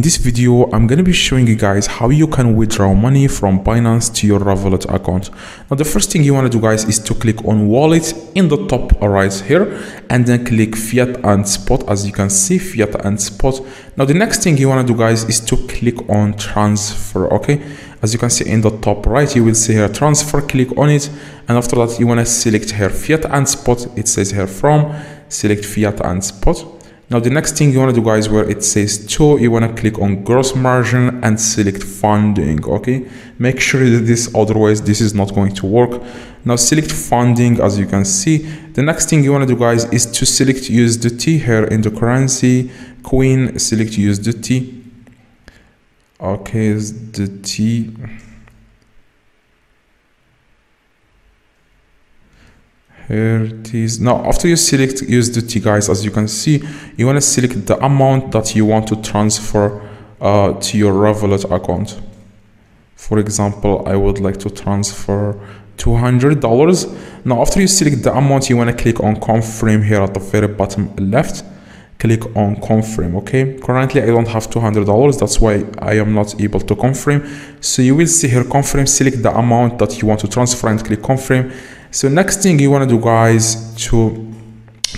this video, I'm going to be showing you guys how you can withdraw money from Binance to your Revolut account. Now, the first thing you want to do, guys, is to click on Wallet in the top right here, and then click Fiat and Spot. As you can see, Fiat and Spot. Now, the next thing you want to do, guys, is to click on Transfer. Okay, as you can see in the top right, you will see here Transfer. Click on it, and after that, you want to select here Fiat and Spot. It says here from, select Fiat and Spot. Now, the next thing you want to do, guys, where it says to, you want to click on gross margin and select funding. Okay, make sure that this, otherwise this is not going to work. Now, select funding. As you can see, the next thing you want to do, guys, is to select USDT here in the currency queen. Select USDT. Okay, USDT. Here it is. Now, after you select USDT, guys, as you can see, you want to select the amount that you want to transfer to your Revolut account. For example, I would like to transfer $200. Now, after you select the amount, you want to click on confirm here at the very bottom left. Click on confirm. Okay, currently I don't have $200, that's why I am not able to confirm. So you will see here confirm, select the amount that you want to transfer and click confirm. So next thing you want to do, guys, to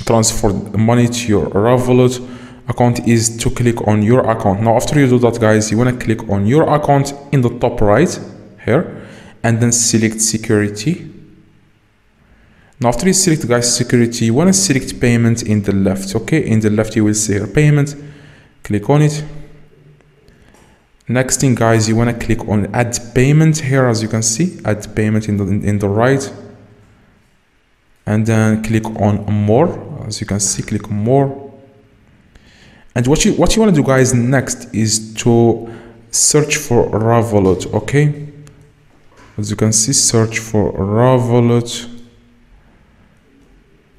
transfer money to your Revolut account is to click on your account. Now, after you do that, guys, you want to click on your account in the top right here, and then select security. Now, after you select, guys, security, you want to select payment in the left. Okay, in the left you will see here payment. Click on it. Next thing, guys, you want to click on add payment here. As you can see, add payment in the right, and then click on more. As you can see, click more. And what you want to do, guys, next is to search for Revolut. Okay, as you can see, search for Revolut.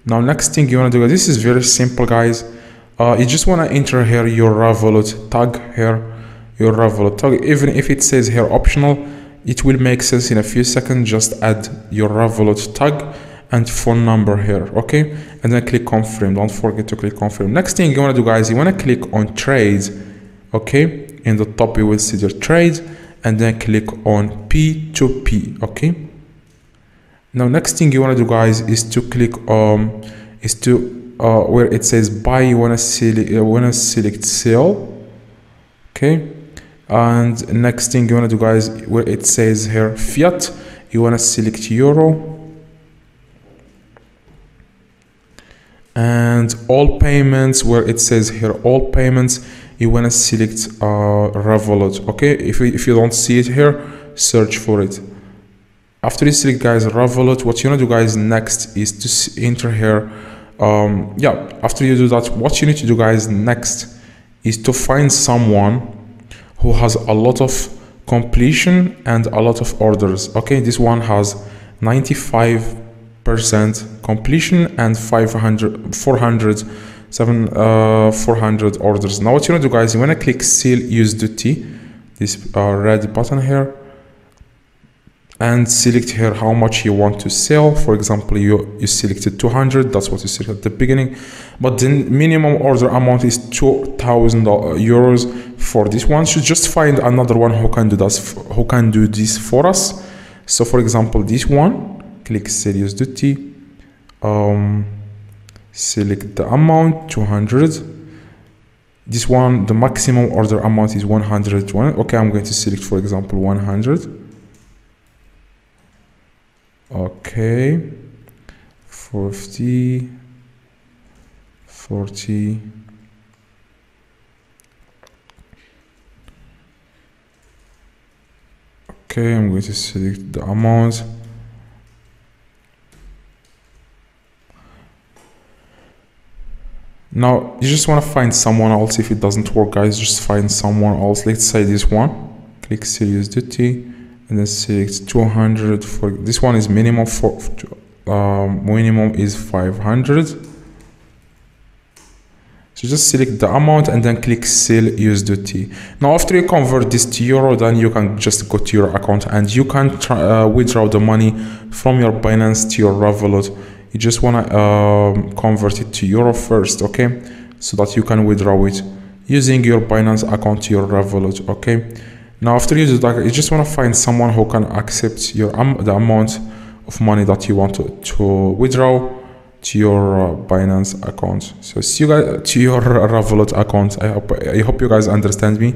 Now, next thing you want to do, this is very simple, guys. You just want to enter here your Revolut tag here, your Revolut tag. Even if it says here optional, it will make sense in a few seconds. Just add your Revolut tag and phone number here. Okay, and then click confirm. Don't forget to click confirm. Next thing you want to do, guys, you want to click on trade. Okay, in the top you will see your trade, and then click on P2P. Okay. Now, next thing you want to do, guys, is to click where it says buy. You want to select sell. Okay, and next thing you want to do, guys, where it says here fiat, you want to select euro, and all payments, where it says here all payments, you want to select Revolut. Okay, if you don't see it here, search for it. After you select, guys, Revolut, what you want to do, guys, next is to enter here. After you do that, what you need to do, guys, next is to find someone who has a lot of completion and a lot of orders. Okay, this one has 95% completion and 400 orders. Now, what you want to do, guys, you want to click sell USDT, this red button here, and select here how much you want to sell. For example, you selected 200. That's what you selected at the beginning, but the minimum order amount is 2,000 euros for this one. So just find another one who can do this for us. So, for example, this one, click sell USDT, select the amount 200. This one, the maximum order amount is 101. Okay, I'm going to select, for example, 100. Okay, 40, 40. Okay, I'm going to select the amount. Now, you just want to find someone else. If it doesn't work, guys, just find someone else. Let's say this one. Click sell USDT. And then select 200 for this one is minimum minimum is 500. So just select the amount and then click sell USDT. Now, after you convert this to euro, then you can just go to your account and you can withdraw the money from your Binance to your Revolut. You just want to convert it to euro first, okay, so that you can withdraw it using your Binance account to your Revolut. Okay, now after you do that, you just want to find someone who can accept your the amount of money that you want to withdraw to your Binance account. So see you guys to your Revolut account. I hope you guys understand me.